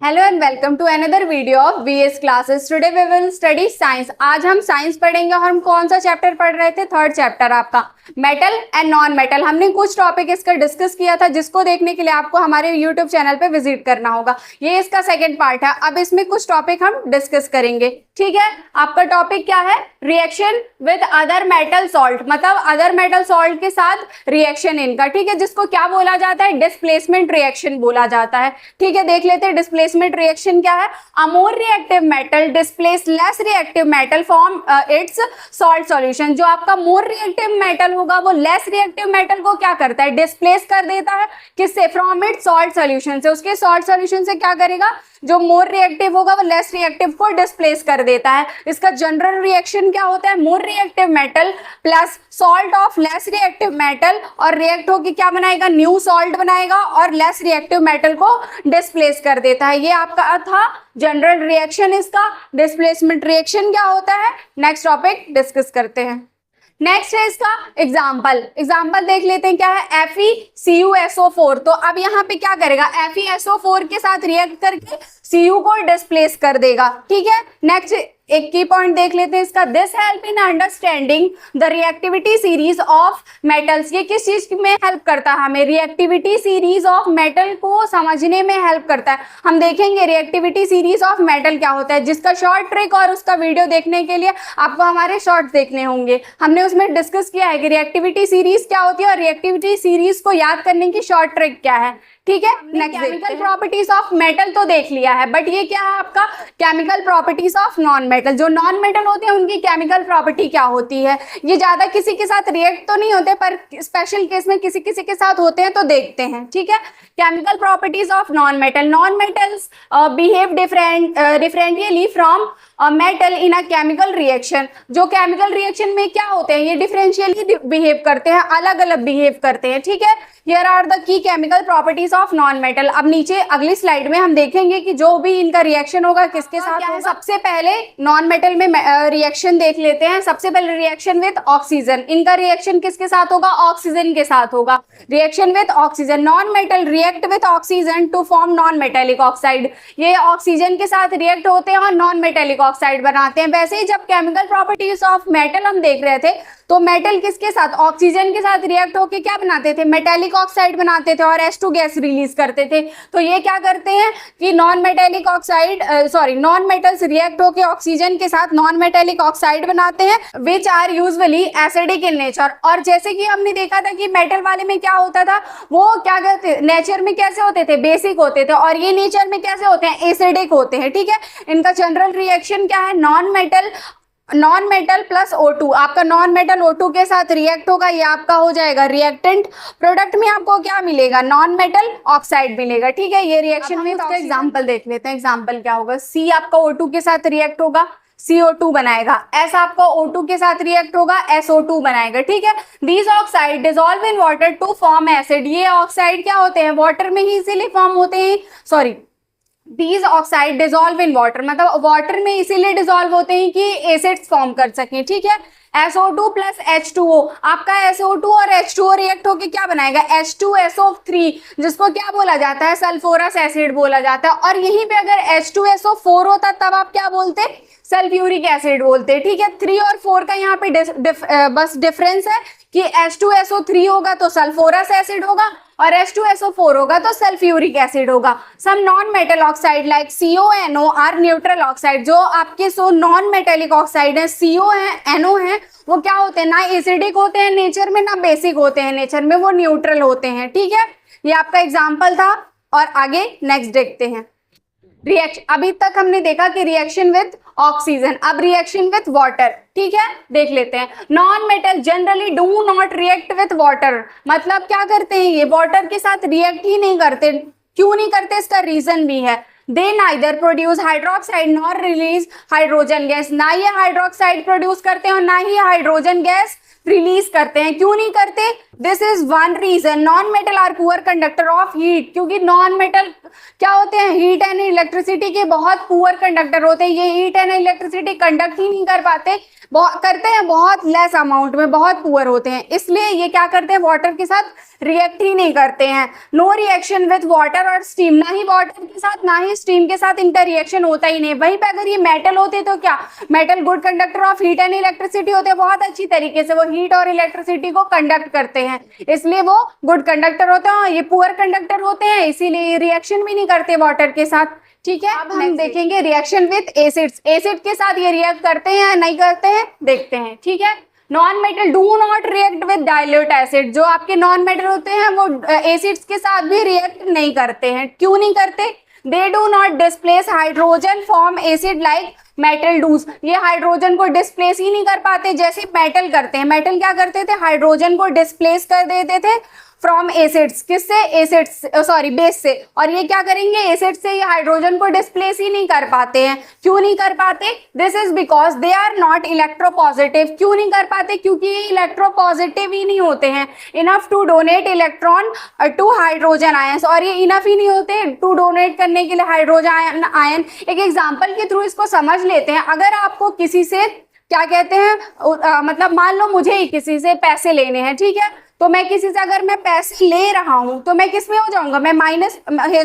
Hello and welcome to another video of VS classes. Today we will study science. आज हम science पढ़ेंगे और हम कौन सा चैप्टर पढ़ रहे थे? थर्ड चैप्टर आपका मेटल एंड नॉन मेटल। हमने कुछ टॉपिक इसका डिस्कस किया था, जिसको देखने के लिए आपको हमारे यूट्यूब चैनल पे विजिट करना होगा। ये इसका सेकंड पार्ट है। अब इसमें कुछ टॉपिक हम डिस्कस करेंगे, ठीक है। आपका टॉपिक क्या है? Reaction with other metal salt, मतलब अदर मेटल सॉल्ट के साथ रिएक्शन इनका, ठीक है, जिसको क्या बोला जाता है? डिस्प्लेसमेंट रिएक्शन बोला जाता है, ठीक है। देख लेते हैं डिस्प्लेसमेंट रिएक्शन क्या है। A more reactive metal displace less reactive metal from its salt solution. जो आपका मोर रिएक्टिव मेटल होगा वो लेस रिएक्टिव मेटल को क्या करता है? डिस्प्लेस कर देता है। किससे? फ्रॉम इट्स सॉल्ट सॉल्यूशन से। उसके सॉल्ट सॉल्यूशन से क्या करेगा? जो मोर रिएक्टिव होगा वो लेस रिएक्टिव को डिस्प्लेस कर देता है। इसका जनरल रिएक्शन क्या होता है? मोर reactive metal plus salt of less reactive metal, और रिएक्ट होकर क्या बनाएगा? न्यू सॉल्ट बनाएगा और लेस रिएक्टिव मेटल को डिस्प्लेस कर देता है। ये आपका था जनरल रिएक्शन। इसका डिस्प्लेसमेंट रिएक्शन क्या होता है? नेक्स्ट टॉपिक डिस्कस करते हैं। नेक्स्ट है इसका एग्जाम्पल देख लेते हैं। क्या है? FeCuSO4। तो अब यहाँ पे क्या करेगा? FeSO4 के साथ रिएक्ट करके Cu को डिस्प्लेस कर देगा, ठीक है। नेक्स्ट एक की पॉइंट देख लेते हैं इसका। This help in understanding the reactivity series of metals. ये किस चीज में हेल्प करता है? हमें रिएक्टिविटी सीरीज ऑफ मेटल को समझने में हेल्प करता है। हम देखेंगे रिएक्टिविटी सीरीज ऑफ मेटल क्या होता है, जिसका शॉर्ट ट्रिक और उसका वीडियो देखने के लिए आपको हमारे शॉर्ट्स देखने होंगे। हमने उसमें डिस्कस किया है कि रिएक्टिविटी सीरीज क्या होती है और रिएक्टिविटी सीरीज को याद करने की शॉर्ट ट्रिक क्या है, ठीक है। Next chemical properties of metal तो देख लिया है, बट ये क्या है आपका? Chemical properties of non metal. जो नॉन मेटल होते हैं उनकी केमिकल प्रॉपर्टी क्या होती है? ये ज्यादा किसी के साथ रिएक्ट तो नहीं होते, पर स्पेशल केस में किसी किसी के साथ होते हैं, तो देखते हैं, ठीक है। Chemical properties of non metal. Non metals behave differently from metal in a chemical reaction. जो केमिकल रिएक्शन में क्या होते हैं? ये डिफरेंशियली बिहेव करते हैं, अलग अलग बिहेव करते हैं, ठीक है। Here are the key chemical properties of non metal. अब नीचे अगली स्लाइड में हम देखेंगे कि जो भी इनका रिएक्शन होगा किसके साथ होगा। सबसे पहले नॉन मेटल में रिएक्शन देख लेते हैं। सबसे पहले रिएक्शन विद ऑक्सीजन। इनका रिएक्शन किसके साथ होगा? ऑक्सीजन के साथ होगा। Reaction with oxygen. Non metal react with oxygen to form non metallic oxide. ये ऑक्सीजन के साथ रिएक्ट होते हैं और नॉन मेटेलिक ऑक्साइड बनाते हैं। वैसे ही जब केमिकल प्रॉपर्टीज ऑफ मेटल हम देख रहे थे, तो मेटल किसके साथ? ऑक्सीजन के साथ रिएक्ट होके क्या बनाते थे? मेटेलिक ऑक्साइड बनाते थे और H2 गैस रिलीज करते थे। तो ये क्या करते हैं कि non metallic oxide non metals react होके ऑक्सीजन के साथ नॉन मेटेलिक ऑक्साइड बनाते हैं, which are usually acidic in nature. और जैसे कि हमने देखा था कि मेटल वाले में क्या होता था, वो क्या कहते, नेचर में कैसे होते थे? बेसिक होते थे, और ये नेचर में कैसे होते हैं? एसिडिक होते हैं, ठीक है। इनका जनरल रिएक्शन क्या है? Non metal plus O2। आपका नॉन मेटल O2 के साथ रिएक्ट होगा, ये आपका हो जाएगा रिएक्टेंट। प्रोडक्ट में आपको क्या मिलेगा? नॉन मेटल ऑक्साइड मिलेगा, ठीक है। ये रिएक्शन में उसका एग्जांपल देख लेते हैं। एग्जांपल क्या होगा? C आपका O2 के साथ रिएक्ट होगा, CO2 बनाएगा। S आपका O2 के साथ रिएक्ट होगा, SO2 बनाएगा, ठीक है। These oxide dissolve in water to form acid. ये ऑक्साइड क्या होते हैं? वाटर में ही इजीली फॉर्म होते हैं। These oxide dissolve in water, मतलब वाटर में इसीलिए डिसॉल्व होते हैं कि एसिड्स फॉर्म कर सकें, ठीक है। SO2 plus H2O। आपका SO2 और H2O रिएक्ट होके क्या बनाएगा? H2SO3, जिसको क्या बोला जाता है? सल्फोरस एसिड बोला जाता है। और यहीं पे अगर H2SO4 होता तब आप क्या बोलते? सल्फ्यूरिक एसिड बोलते, ठीक है। 3 और 4 का यहाँ पे बस डिफरेंस है कि H2SO3 होगा तो सल्फोरस एसिड होगा, और H2SO4 होगा तो सल्फ्यूरिक एसिड होगा। Some non metal oxide like CONO are neutral oxide. जो आपके नॉन मेटेलिक ऑक्साइड है, CO है, NO है, वो क्या होते हैं? ना एसिडिक होते हैं नेचर में, ना बेसिक होते हैं नेचर में, वो न्यूट्रल होते हैं, ठीक है। ये आपका एग्जाम्पल था। और आगे नेक्स्ट देखते हैं। रिएक्शन, अभी तक हमने देखा कि रिएक्शन विद ऑक्सीजन, अब रिएक्शन विद वाटर, ठीक है। देख लेते हैं। Non metal generally do not react with water. मतलब क्या करते हैं? ये वाटर के साथ रिएक्ट ही नहीं करते। क्यों नहीं करते? इसका रीजन भी है। They neither produce hydroxide nor release hydrogen gas. ना ये हाइड्रोक्साइड प्रोड्यूस करते हैं और ना ही हाइड्रोजन गैस रिलीज करते हैं। क्यों नहीं करते? This is one reason non metal are poor conductor of heat, क्योंकि नॉन मेटल क्या होते हैं, हीट एंड इलेक्ट्रिसिटी के बहुत पुअर कंडक्टर होते हैं। ये हीट एंड इलेक्ट्रिसिटी कंडक्ट ही नहीं कर पाते, करते हैं बहुत लेस अमाउंट में, बहुत पुअर होते हैं, इसलिए ये क्या करते हैं, वाटर के साथ रिएक्ट ही नहीं करते हैं। नो रिएक्शन विथ वाटर और स्टीम, ना ही वाटर के साथ ना ही स्टीम के साथ इनका रिएक्शन होता ही नहीं। वहीं पे अगर ये मेटल होते तो क्या, metal good conductor of heat and electricity होते हैं, बहुत अच्छी तरीके से वो हीट और इलेक्ट्रिसिटी को कंडक्ट करते हैं, इसलिए वो गुड कंडक्टर होते हैं। ये पुअर कंडक्टर होते हैं, इसीलिए रिएक्शन भी नहीं करते वाटर के साथ। ठीक है, अब हम देखेंगे रिएक्शन विथ एसिड्स। एसिड के साथ ये रिएक्ट करते हैं या नहीं करते हैं, देखते हैं। ठीक है, non metal do not react with dilute acid, जो आपके नॉन मेटल होते हैं वो एसिड्स के साथ भी रिएक्ट नहीं करते हैं। क्यों नहीं करते, they do not displace hydrogen form acid like metal does, ये हाइड्रोजन को डिस्प्लेस ही नहीं कर पाते जैसे मेटल करते हैं। मेटल क्या करते थे, हाइड्रोजन को डिस्प्लेस कर देते थे फ्रॉम एसिड्स, किससे, एसिड्स सॉरी बेस से, और ये क्या करेंगे, एसिड से ये हाइड्रोजन को डिस्प्लेस ही नहीं कर पाते हैं। क्यों नहीं कर पाते, this is because they are not electropositive. क्यों नहीं कर पाते, क्योंकि ये इलेक्ट्रोपॉजिटिव ही नहीं होते हैं enough to donate electron to hydrogen ions, और ये इनफ ही नहीं होते टू डोनेट करने के लिए हाइड्रोजन आयन। एक एग्जाम्पल के थ्रू इसको समझ लेते हैं। अगर आपको किसी से क्या कहते हैं, मतलब मान लो मुझे ही किसी से पैसे लेने हैं, ठीक है, तो मैं किसी से अगर मैं पैसे ले रहा हूं तो मैं किस में हो जाऊंगा, मैं माइनस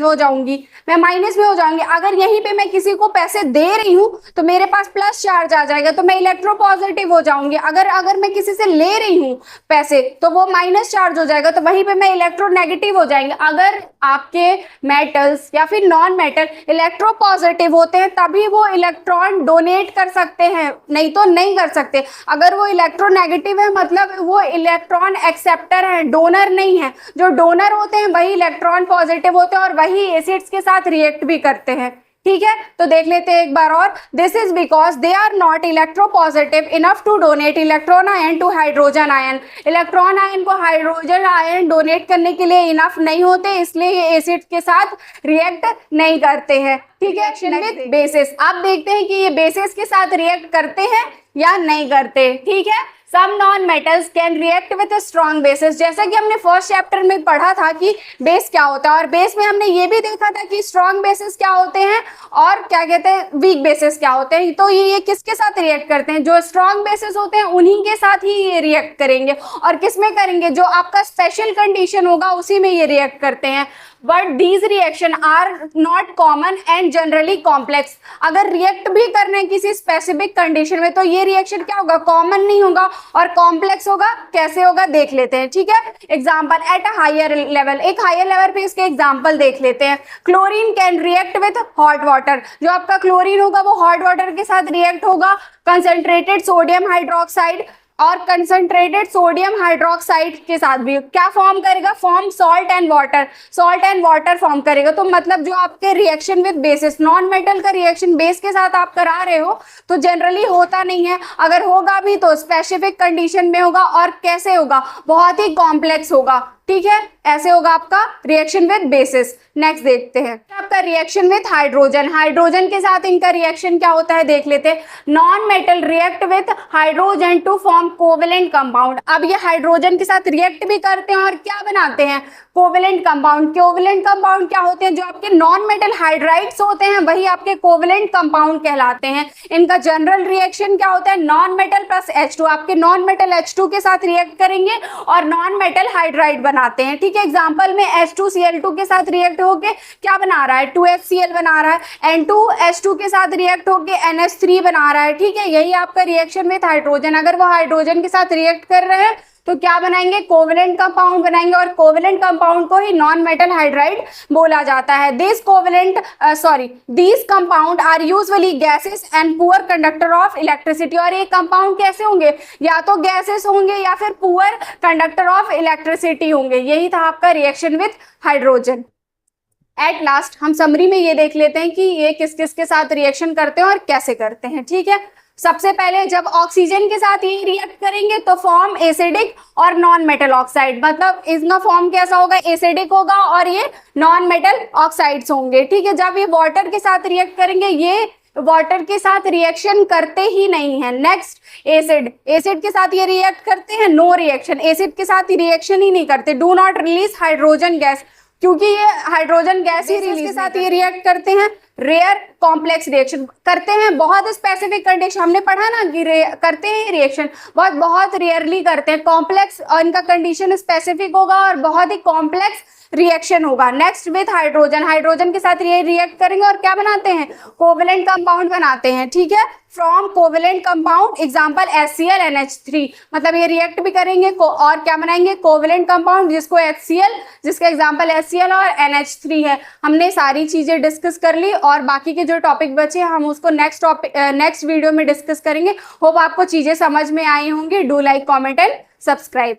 हो जाऊंगी, मैं माइनस में हो जाऊंगी। अगर यहीं पे मैं किसी को पैसे दे रही हूं तो मेरे पास प्लस चार्ज आ जाएगा, तो मैं इलेक्ट्रोपॉजिटिव हो जाऊंगी। अगर मैं किसी से ले रही हूं पैसे तो वो माइनस चार्ज हो जाएगा, तो वहीं पे मैं इलेक्ट्रोनेगेटिव हो जाएंगे। अगर आपके मेटल्स या फिर नॉन मेटल इलेक्ट्रोपॉजिटिव होते हैं तभी वो इलेक्ट्रॉन डोनेट कर सकते हैं, नहीं तो नहीं कर सकते। अगर वो इलेक्ट्रोनेगेटिव है मतलब वो इलेक्ट्रॉन एक्सेप्ट है, डोनर नहीं है। जो डोनर होते हैं वही इलेक्ट्रॉन पॉजिटिव होते हैं और वही एसिड्स के साथ रिएक्ट भी करते हैं। ठीक है, तो देख लेते हैं एक बार और। This is because they are not electropositive enough to donate electron ion to hydrogen ion, electron ion को हाइड्रोजन आयन डोनेट करने के लिए इनफ नहीं होते, इसलिए ये एसिड के साथ रिएक्ट नहीं करते हैं। ठीक है, रिएक्शन विद बेसिस, आप देखते हैं कि ये बेसिस के साथ रिएक्ट करते हैं या नहीं करते। ठीक है, some non metals can react with strong bases, जैसा कि हमने फर्स्ट चैप्टर में पढ़ा था कि बेस क्या होता है, और बेस में हमने ये भी देखा था कि स्ट्रॉन्ग बेसिस क्या होते हैं और क्या कहते हैं वीक बेसिस क्या होते हैं। तो ये किसके साथ रिएक्ट करते हैं, जो स्ट्रॉन्ग बेसिस होते हैं उन्हीं के साथ ही ये रिएक्ट करेंगे। और किस में करेंगे, जो आपका स्पेशल कंडीशन होगा उसी में ये रिएक्ट करते हैं। But these reaction are not common and generally complex, अगर रिएक्ट भी करना है किसी स्पेसिफिक कंडीशन में तो ये रिएक्शन क्या होगा, कॉमन नहीं होगा और कॉम्प्लेक्स होगा। कैसे होगा देख लेते हैं। ठीक है, example at a higher level, एक हायर लेवल पे इसके एग्जाम्पल देख लेते हैं। Chlorine can react with hot water, जो आपका क्लोरीन होगा वो हॉट वाटर के साथ रिएक्ट होगा। कंसंट्रेटेड सोडियम हाइड्रोक्साइड और कंसंट्रेटेड सोडियम हाइड्रोक्साइड के साथ भी क्या फॉर्म करेगा, form salt and water, salt and water form करेगा। तो मतलब जो आपके reaction with basis, non metal का रिएक्शन बेस के साथ आप करा रहे हो तो जनरली होता नहीं है, अगर होगा भी तो स्पेसिफिक कंडीशन में होगा और कैसे होगा, बहुत ही कॉम्प्लेक्स होगा। ठीक है, ऐसे होगा आपका रिएक्शन विद बेसिस। नेक्स्ट देखते हैं आपका रिएक्शन विद हाइड्रोजन, हाइड्रोजन के साथ इनका रिएक्शन क्या होता है देख लेते हैं। Non metal react with hydrogen to form covalent compound, अब ये हाइड्रोजन के साथ रिएक्ट भी करते हैं और क्या बनाते हैं, कोवेलेंट कंपाउंड। कोवेलेंट कंपाउंड क्या होते हैं, जो आपके नॉन मेटल हाइड्राइड्स होते हैं वही आपके कोवेलेंट कंपाउंड कहलाते हैं। इनका जनरल रिएक्शन क्या होता है, नॉन मेटल प्लस H2, आपके नॉन मेटल H2 के साथ रिएक्ट करेंगे और नॉन मेटल हाइड्राइड बनाते हैं। ठीक है, एग्जांपल में H2Cl2 के साथ रिएक्ट होके क्या बना रहा है, 2HCl बना रहा है। N2H2 के साथ रिएक्ट होके NH3 बना रहा है। ठीक है, यही आपका रिएक्शन विद हाइड्रोजन। अगर वो हाइड्रोजन के साथ रिएक्ट कर रहे हैं तो क्या बनाएंगे, कोवेलेंट कंपाउंड बनाएंगे, और कोवेलेंट कंपाउंड को ही नॉन मेटल हाइड्राइड बोला जाता है। These compound are usually gases and poor conductor of electricity, और ये कंपाउंड कैसे होंगे, या तो गैसेस होंगे या फिर पुअर कंडक्टर ऑफ इलेक्ट्रिसिटी होंगे। यही था आपका reaction with hydrogen. At last हम समरी में ये देख लेते हैं कि ये किस किस के साथ रिएक्शन करते हैं और कैसे करते हैं। ठीक है, सबसे पहले जब ऑक्सीजन के साथ ये रिएक्ट करेंगे तो फॉर्म एसिडिक और नॉन मेटल ऑक्साइड, मतलब इसका फॉर्म कैसा होगा, एसिडिक होगा और ये नॉन मेटल ऑक्साइड्स होंगे। ठीक है, जब ये वाटर के साथ रिएक्ट करेंगे ये वाटर के साथ रिएक्शन करते ही नहीं है। नेक्स्ट, एसिड, एसिड के साथ ये रिएक्ट करते हैं, नो रिएक्शन, एसिड के साथ रिएक्शन ही नहीं करते। Do not release hydrogen gas, क्योंकि ये हाइड्रोजन गैस ही रिलीज के साथ ये रिएक्ट करते हैं। रेयर कॉम्प्लेक्स रिएक्शन करते हैं, बहुत स्पेसिफिक कंडीशन हमने पढ़ा ना कि करते हैं रिएक्शन, बहुत बहुत रेयरली करते हैं। कॉम्प्लेक्स, इनका कंडीशन स्पेसिफिक होगा और बहुत ही कॉम्प्लेक्स रिएक्शन होगा। नेक्स्ट, विथ हाइड्रोजन, हाइड्रोजन के साथ ये रिएक्ट करेंगे और क्या बनाते हैं, कोवेलेंट कंपाउंड बनाते हैं। ठीक है, from covalent compound example HCl NH3, मतलब ये रिएक्ट भी करेंगे और क्या बनाएंगे, कोवेलेंट कंपाउंड जिसको HCl, जिसका एग्जांपल HCl और NH3 है। हमने सारी चीजें डिस्कस कर ली और बाकी के जो टॉपिक बचे हम उसको नेक्स्ट वीडियो में डिस्कस करेंगे। होप आपको चीजें समझ में आई होंगी। Do like, comment and subscribe.